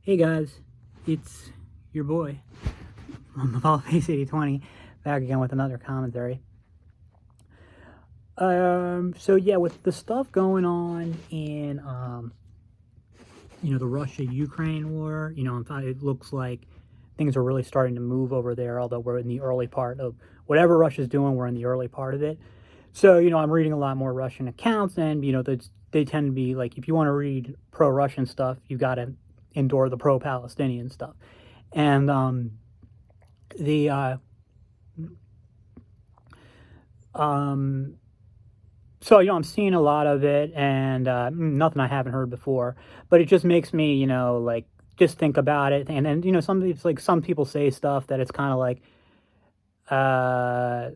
Hey guys, it's your boy, Face 8020, back again with another commentary. So yeah, with the stuff going on in, the Russia-Ukraine war, in fact, it looks like things are really starting to move over there, although we're in the early part of whatever Russia's doing, we're in the early part of it. So, I'm reading a lot more Russian accounts, and, they tend to be like, if you want to read pro-Russian stuff, you got to endure the pro-Palestinian stuff. And the so I'm seeing a lot of it, and nothing I haven't heard before, but it just makes me like just think about it. And then some people say stuff that it's kind of like I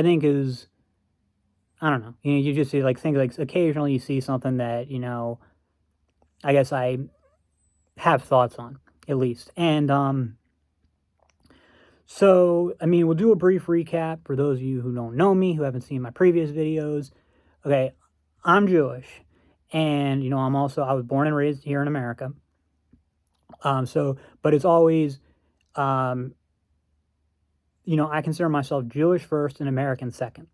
think is, I don't know, you just see like think like occasionally you see something that I guess I have thoughts on, at least. And so, we'll do a brief recap for those of you who don't know me, who haven't seen my previous videos. Okay, I'm Jewish, and, I was born and raised here in America. But it's always, I consider myself Jewish first and American second.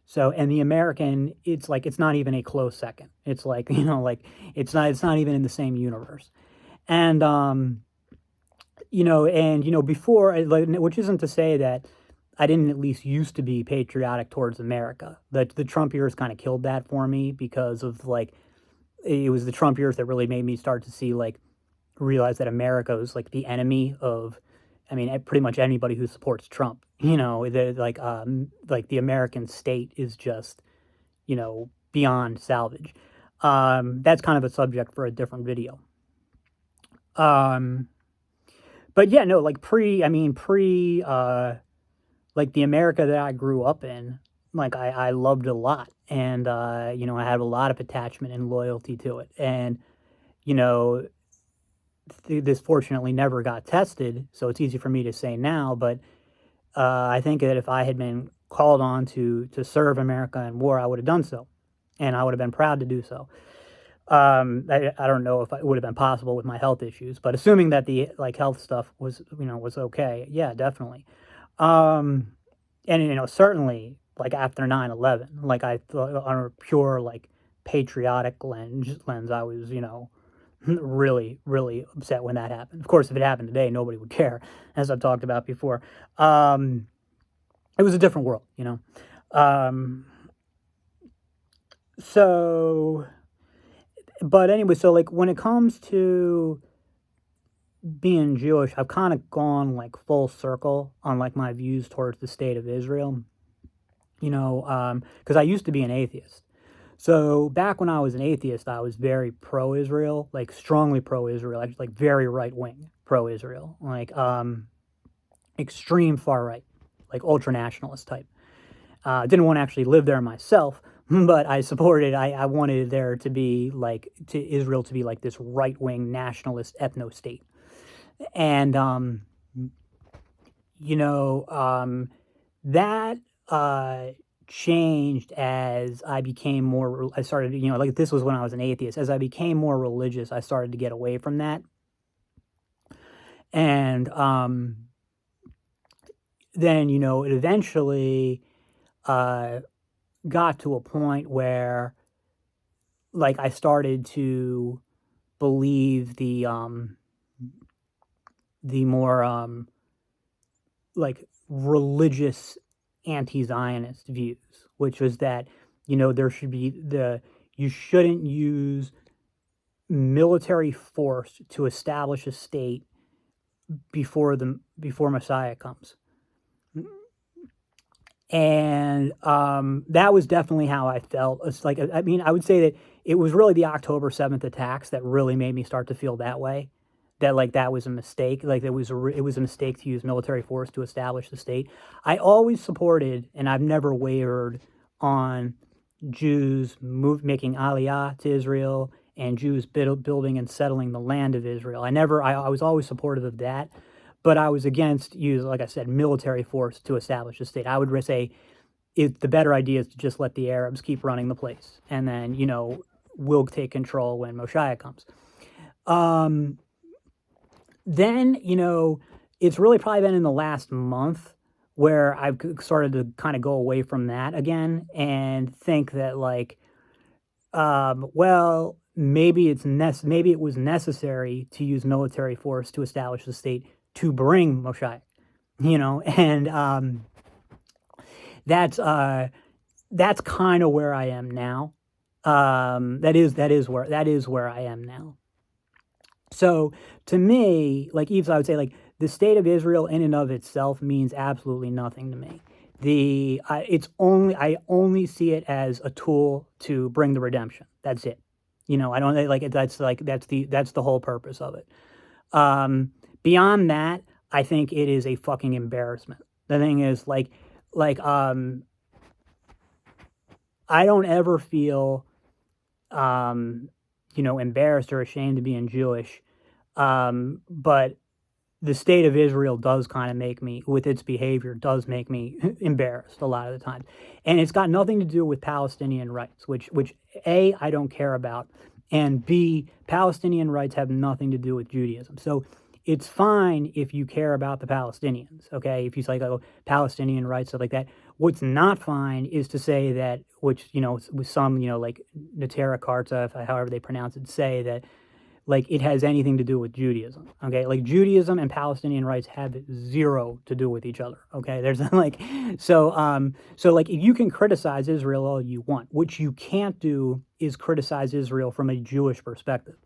So, and the American, it's like, it's not even a close second. It's like, it's not even in the same universe. And, before, which isn't to say that I didn't at least used to be patriotic towards America. The Trump years kind of killed that for me because of it was the Trump years that really made me start to see realize that America was the enemy of, pretty much anybody who supports Trump. The American state is just, beyond salvage. That's kind of a subject for a different video. But yeah, no, the America that I grew up in, I loved a lot. And, I had a lot of attachment and loyalty to it. And, this fortunately never got tested, so it's easy for me to say now, but I think that if I had been called on to serve America in war, I would have done so. And I would have been proud to do so. I don't know if it would have been possible with my health issues, but assuming that the health stuff was okay, yeah, definitely. And certainly after 9/11, I thought on a pure patriotic lens, I was really really upset when that happened. Of course, if it happened today, nobody would care, as I've talked about before. It was a different world, So. But anyway, so when it comes to being Jewish, I've kind of gone full circle on my views towards the state of Israel. Because I used to be an atheist. So back when I was an atheist, I was very pro-Israel, strongly pro-Israel, actually very right-wing pro-Israel, extreme far-right, ultra-nationalist type. Didn't want to actually live there myself, but I supported, I wanted there to be to Israel to be this right-wing nationalist ethno-state. And, that changed as I became more, I started, this was when I was an atheist. As I became more religious, I started to get away from that. And then, it eventually got to a point where I started to believe the more religious anti-Zionist views, which was that there should be you shouldn't use military force to establish a state before Messiah comes. And that was definitely how I felt. It's I would say that it was really the October 7th attacks that really made me start to feel that way. That that was a mistake. It was a mistake to use military force to establish the state. I always supported, and I've never wavered on Jews making Aliyah to Israel and Jews building and settling the land of Israel. I was always supportive of that. But I was against like I said, military force to establish a state. I would say the better idea is to just let the Arabs keep running the place. And then, we'll take control when Moshiach comes. then, it's really probably been in the last month where I've started to kind of go away from that again and think that, like, well, maybe maybe it was necessary to use military force to establish the state to bring Moshiach, and that's that's kind of where I am now. That is where I am now. So to me, like Eves, I would say, like, the state of Israel in and of itself means absolutely nothing to me. I only see it as a tool to bring the redemption. That's it. I don't like it. That's the whole purpose of it. Beyond that, I think it is a fucking embarrassment. The thing is, I don't ever feel, embarrassed or ashamed of being Jewish. But the state of Israel does kind of make me, with its behavior, does make me embarrassed a lot of the time. And it's got nothing to do with Palestinian rights, which A, I don't care about, and B, Palestinian rights have nothing to do with Judaism. So it's fine if you care about the Palestinians, okay? If you say, like, oh, Palestinian rights, stuff like that. What's not fine is to say that, which, with some, like Natera Karta, however they pronounce it, say that, like, it has anything to do with Judaism, okay? Like, Judaism and Palestinian rights have zero to do with each other, okay? There's like, so like, if you can criticize Israel all you want, what you can't do is criticize Israel from a Jewish perspective.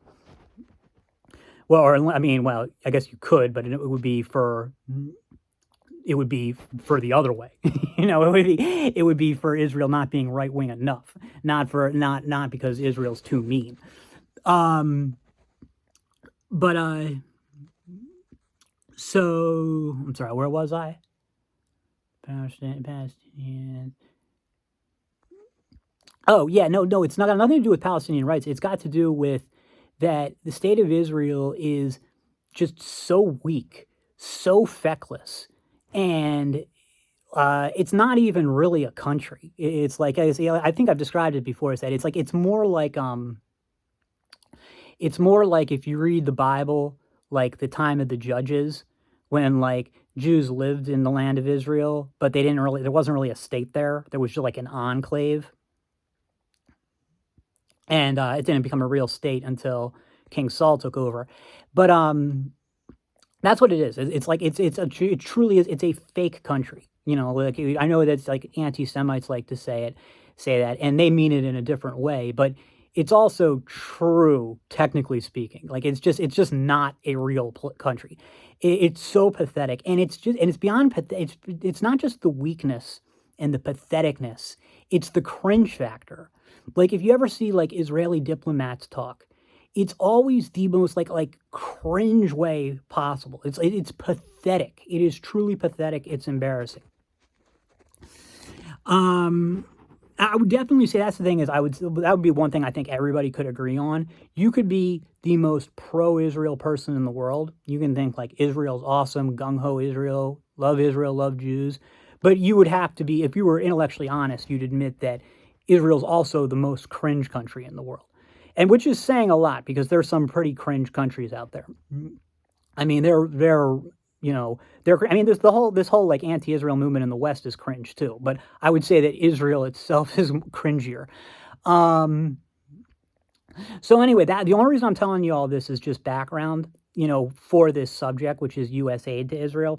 Well, I guess you could, but it would be for the other way. It would be for Israel not being right wing enough, not because Israel's too mean. So I'm sorry, where was I? Palestinian. Oh yeah, no, it's not got nothing to do with Palestinian rights. It's got to do with that the state of Israel is just so weak, so feckless, and it's not even really a country. It's like, I think I've described it before. Is that it's more like if you read the Bible, like the time of the Judges, when, like, Jews lived in the land of Israel, but there wasn't really a state there. There was just like an enclave. And it didn't become a real state until King Saul took over. But that's what it is. It truly is. It's a fake country. Like, I know that's, like, anti-Semites like to say that, and they mean it in a different way. But it's also true, technically speaking. Like, it's just not a real country. It's so pathetic, and it's beyond pathetic. It's not just the weakness and the patheticness. It's the cringe factor. Like, if you ever see, like, Israeli diplomats talk, it's always the most like cringe way possible. It's pathetic. It is truly pathetic. It's embarrassing. I would definitely say that's the thing is that would be one thing I think everybody could agree on. You could be the most pro-Israel person in the world. You can think, like, Israel's awesome, gung-ho Israel, love Jews. But you would have to be, if you were intellectually honest, you'd admit that Israel's also the most cringe country in the world. And which is saying a lot, because there's some pretty cringe countries out there. I mean, there's this whole like anti-Israel movement in the West is cringe too. But I would say that Israel itself is cringier. So anyway, the only reason I'm telling you all this is just background, for this subject, which is U.S. aid to Israel.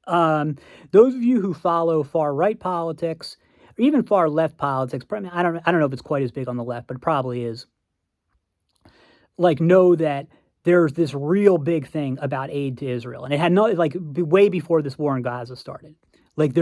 Those of you who follow far right politics, or even far left politics, I don't know if it's quite as big on the left, but it probably is. Like, know that there's this real big thing about aid to Israel, and it had way before this war in Gaza started. Like,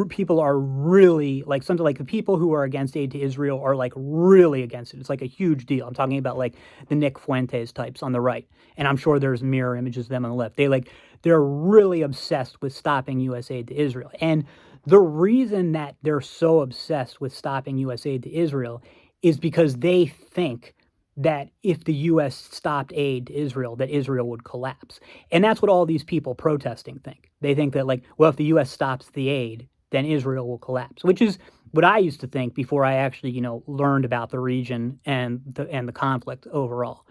people are really, like, something like the people who are against aid to Israel are, like, really against it. It's like a huge deal. I'm talking about, like, the Nick Fuentes types on the right, and I'm sure there's mirror images of them on the left. They're really obsessed with stopping U.S. aid to Israel. And the reason that they're so obsessed with stopping U.S. aid to Israel is because they think that if the U.S. stopped aid to Israel, that Israel would collapse. And that's what all these people protesting think. They think that, like, well, if the U.S. stops the aid, then Israel will collapse, which is what I used to think before I actually, learned about the region and the conflict overall.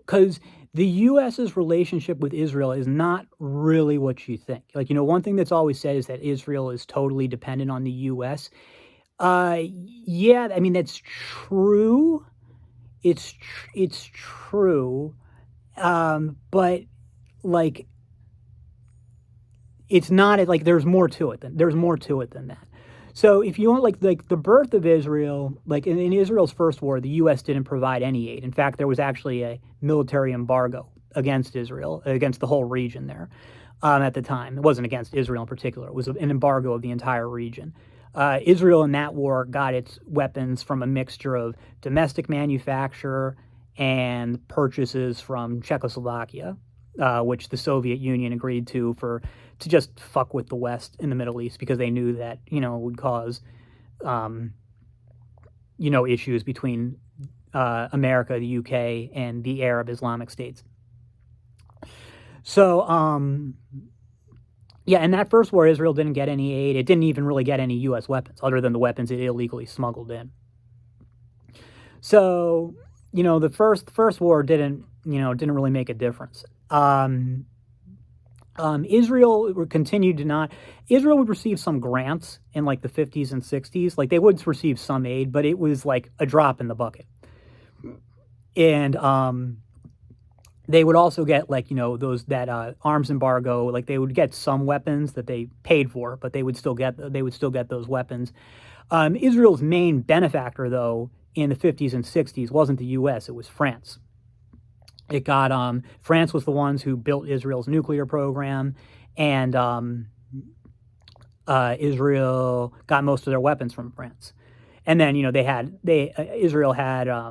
because the U.S.'s relationship with Israel is not really what you think. Like, one thing that's always said is that Israel is totally dependent on the U.S. Yeah, I mean, that's true. It's true. But like, it's not like there's more to it than that. So if you want like the birth of Israel, like in Israel's first war, the U.S. didn't provide any aid. In fact, there was actually a military embargo against Israel, against the whole region there at the time. It wasn't against Israel in particular. It was an embargo of the entire region. Israel in that war got its weapons from a mixture of domestic manufacture and purchases from Czechoslovakia, which the Soviet Union agreed to just fuck with the West in the Middle East because they knew that, it would cause, issues between America, the UK, and the Arab Islamic states. So, yeah, in that first war, Israel didn't get any aid. It didn't even really get any U.S. weapons, other than the weapons it illegally smuggled in. So, the first war didn't really make a difference. Israel continued to not. Israel would receive some grants in like the 50s and 60s. Like they would receive some aid, but it was like a drop in the bucket. And they would also get like those arms embargo. Like they would get some weapons that they paid for, but they would still get those weapons. Israel's main benefactor, though, in the 50s and 60s wasn't the U.S. It was France. It got France was the ones who built Israel's nuclear program, and Israel got most of their weapons from France. And then Israel had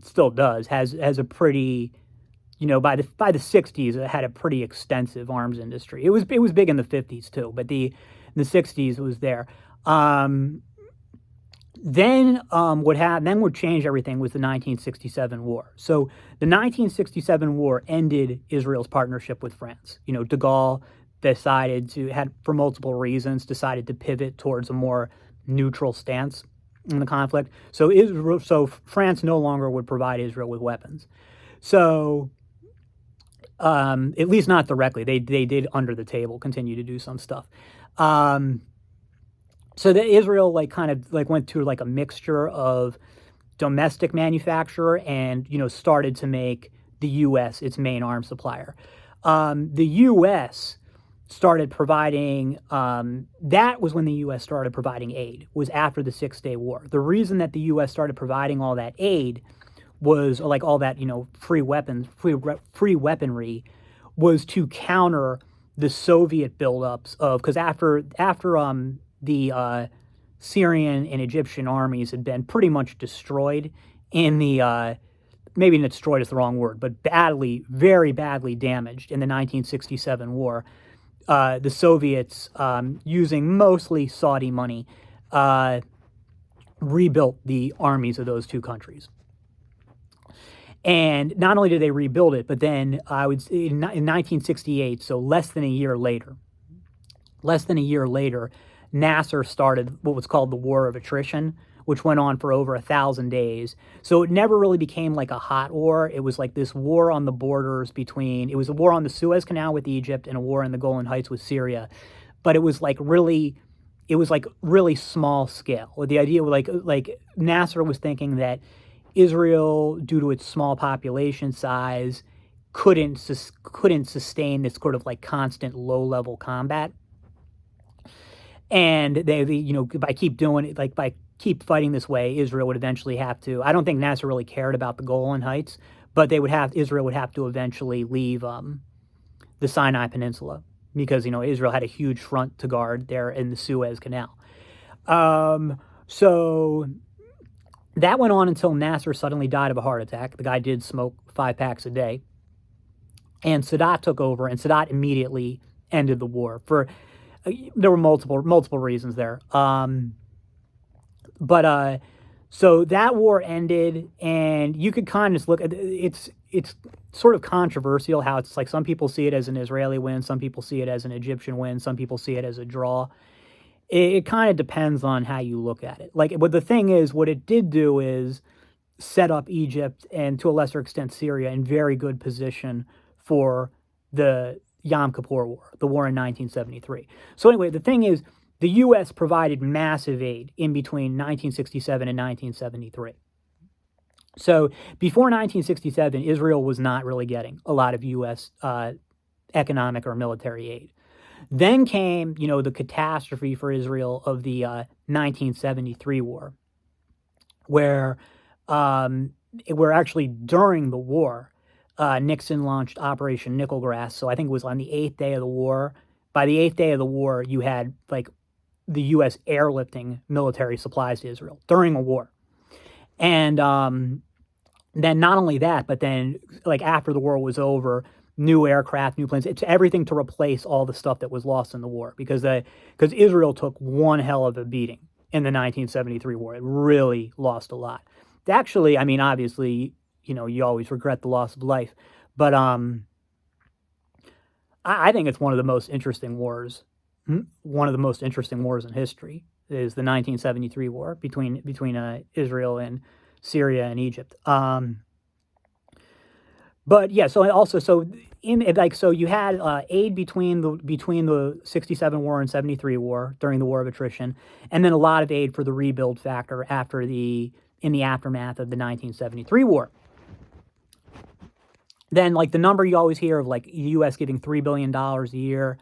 still does has a pretty by the 60s it had a pretty extensive arms industry. It was big in the 50s too, but in the 60s it was there. Then what changed everything was the 1967 war. So the 1967 war ended Israel's partnership with France. De Gaulle for multiple reasons, decided to pivot towards a more neutral stance in the conflict. So France no longer would provide Israel with weapons. So at least not directly. They did under the table continue to do some stuff. So that Israel went to like a mixture of domestic manufacturer and started to make the U.S. its main arms supplier. The U.S. started providing. That was when the U.S. started providing aid. Was after the 6-Day War. The reason that the U.S. started providing all that aid was like all that free weaponry was to counter the Soviet buildups of because after the Syrian and Egyptian armies had been pretty much destroyed in the, maybe destroyed is the wrong word, but very badly damaged in the 1967 war. The Soviets, using mostly Saudi money, rebuilt the armies of those two countries. And not only did they rebuild it, but then in 1968, so less than a year later, Nasser started what was called the War of Attrition, which went on for over 1,000 days. So it never really became like a hot war. It was like this war on the borders it was a war on the Suez Canal with Egypt and a war in the Golan Heights with Syria. But it was really small scale. The idea was like Nasser was thinking that Israel, due to its small population size, couldn't sustain this sort of like constant low-level combat. And they by keep fighting this way, Israel would eventually have to. I don't think Nasser really cared about the Golan Heights, but Israel would have to eventually leave the Sinai Peninsula because Israel had a huge front to guard there in the Suez Canal. So that went on until Nasser suddenly died of a heart attack. The guy did smoke 5 packs a day, and Sadat took over, and Sadat immediately ended the war there were multiple reasons there. So that war ended, and you could kind of just look at it's sort of controversial how it's like some people see it as an Israeli win, some people see it as an Egyptian win, some people see it as a draw. It kind of depends on how you look at it. But the thing is, what it did do is set up Egypt and to a lesser extent Syria in very good position for the Yom Kippur War, the war in 1973. So anyway, the thing is, the U.S. provided massive aid in between 1967 and 1973. So before 1967, Israel was not really getting a lot of U.S. Economic or military aid. Then came, the catastrophe for Israel of the 1973 war, where actually during the war, Nixon launched Operation Nickel Grass. So I think it was on the 8th day of the war. By the 8th day of the war, you had like the U.S. airlifting military supplies to Israel during a war. And then not only that, but then like after the war was over, new aircraft, new planes, it's everything to replace all the stuff that was lost in the war because Israel took one hell of a beating in the 1973 war. It really lost a lot. Actually, I mean, obviously, you always regret the loss of life, but I think it's one of the most interesting wars. One of the most interesting wars in history is the 1973 war between Israel and Syria and Egypt. But yeah, so you had aid between the 67 war and 73 war during the war of attrition, and then a lot of aid for the rebuild factor in the aftermath of the 1973 war. Then like the number you always hear of like the U.S. giving $3 billion a year,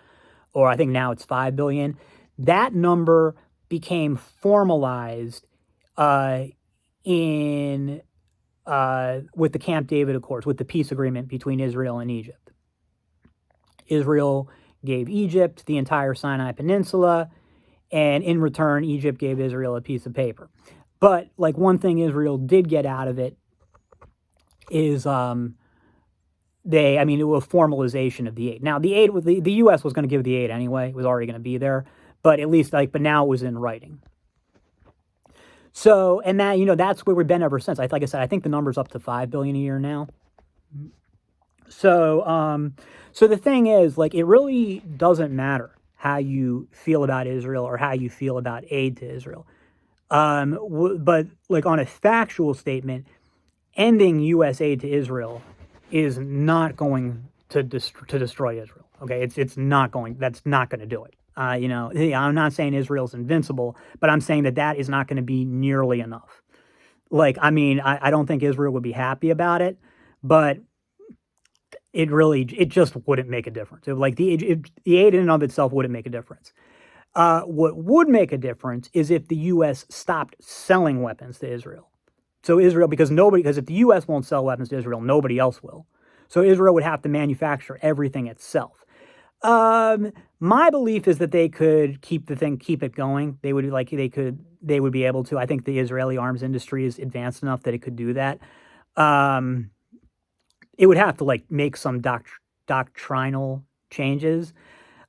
or I think now it's $5 billion. That number became formalized with the Camp David Accords, with the peace agreement between Israel and Egypt. Israel gave Egypt the entire Sinai Peninsula, and in return, Egypt gave Israel a piece of paper. But like one thing Israel did get out of it is it was formalization of the aid. Now the aid, the U.S. was going to give the aid anyway; it was already going to be there. But at least but now it was in writing. So, and that, that's where we've been ever since. Like I said, I think the number's up to $5 billion a year now. So, so the thing is, like, it really doesn't matter how you feel about Israel or how you feel about aid to Israel. But like on a factual statement, ending U.S. aid to Israel is not going to destroy Israel. Okay, it's not going. That's not going to do it. I'm not saying Israel's invincible, but I'm saying that is not going to be nearly enough. Like, I mean, I don't think Israel would be happy about it, but it just wouldn't make a difference. The aid in and of itself wouldn't make a difference. What would make a difference is if the U.S. stopped selling weapons to Israel. So Israel, because if the U.S. won't sell weapons to Israel, nobody else will. So Israel would have to manufacture everything itself. My belief is that they could keep it going. They would be able to. I think the Israeli arms industry is advanced enough that it could do that. It would have to make some doctrinal changes.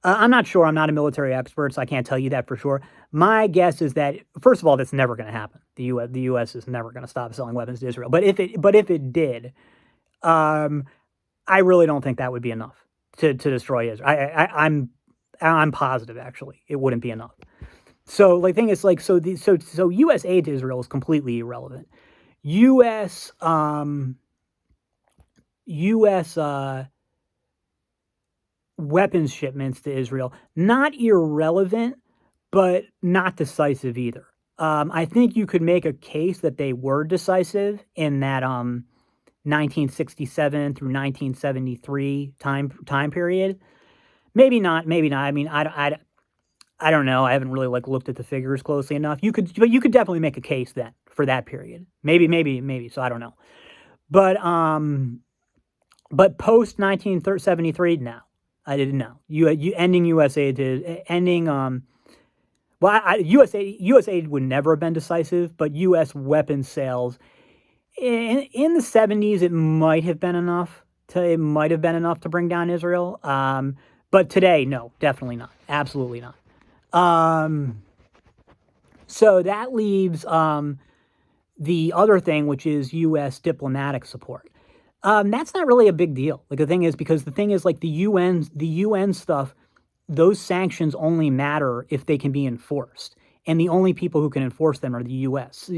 I'm not sure. I'm not a military expert, so I can't tell you that for sure. My guess is that, first of all, that's never going to happen. The U.S. is never going to stop selling weapons to Israel. But if it did, I really don't think that would be enough to destroy Israel. I'm positive actually it wouldn't be enough. So the thing is so U.S. aid to Israel is completely irrelevant. U.S. Weapons shipments to Israel, not irrelevant, but not decisive either. I think you could make a case that they were decisive in that 1967 through 1973 time period. Maybe not. I mean, I don't know. I haven't really looked at the figures closely enough. You could definitely make a case then for that period. Maybe. So I don't know. But post 1973, no, I didn't know. You ending U.S. aid to ending U.S. aid would never have been decisive, but U.S. weapons sales in the 70s it might have been enough to bring down Israel. But today, no, definitely not. Absolutely not. So that leaves the other thing, which is U.S. diplomatic support. That's not really a big deal. The thing is the UN stuff, those sanctions only matter if they can be enforced. and the only people who can enforce them are the U.S.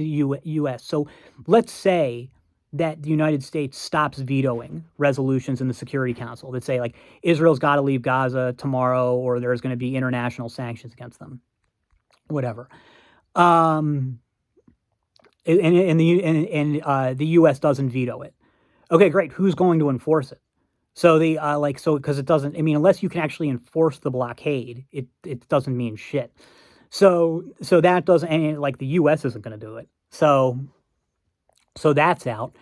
So let's say that the United States stops vetoing resolutions in the Security Council that say, like, Israel's got to leave Gaza tomorrow, or there's going to be international sanctions against them, whatever. And the U.S. doesn't veto it. Okay, great. Who's going to enforce it? So because it doesn't. I mean, unless you can actually enforce the blockade, it doesn't mean shit. So that doesn't, and like the U.S. isn't going to do it. So that's out.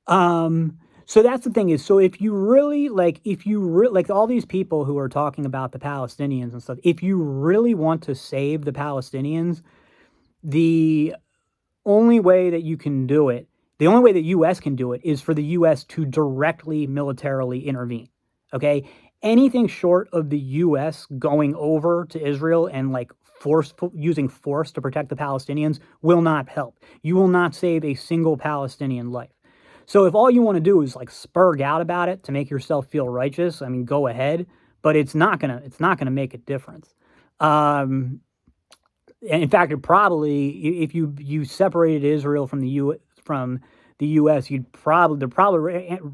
So that's the thing is, so if you really like all these people who are talking about the Palestinians and stuff, if you really want to save the Palestinians, the only way that you can do it, the only way that U.S. can do it is for the U.S. to directly militarily intervene. Okay? Anything short of the U.S. going over to Israel and like using force to protect the Palestinians will not help. You will not save a single Palestinian life. So if all you want to do is like spurg out about it to make yourself feel righteous, I mean, go ahead, but it's not gonna make a difference. And in fact, it probably, if you separated Israel from the U.S., the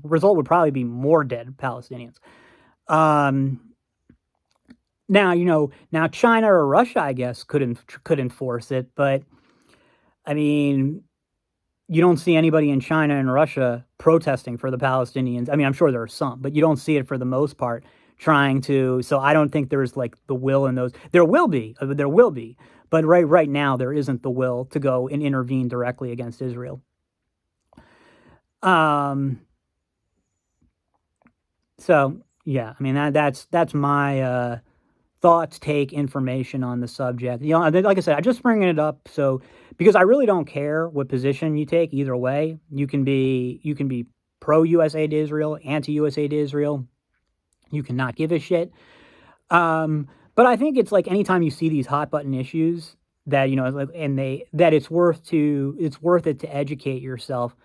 result would probably be more dead Palestinians. Now China or Russia, I guess, could enforce it, but I mean, you don't see anybody in China and Russia protesting for the Palestinians. I mean, I'm sure there are some, but you don't see it for the most part trying to. So I don't think there's like the will in those. There will be, but right now there isn't the will to go and intervene directly against Israel. So yeah, I mean that's my thoughts, take, information on the subject. Like I said, I just bringing it up because I really don't care what position you take either way. You can be pro USA to Israel, anti USA to Israel. You cannot give a shit. But I think it's like anytime you see these hot button issues that it's worth it to educate yourself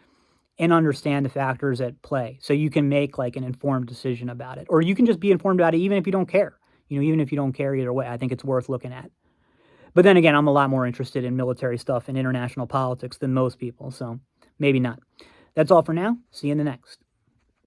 and understand the factors at play, so you can make like an informed decision about it, or you can just be informed about it even if you don't care. Even if you don't care either way, I think it's worth looking at. But then again, I'm a lot more interested in military stuff and international politics than most people, so maybe not. That's all for now. See you in the next.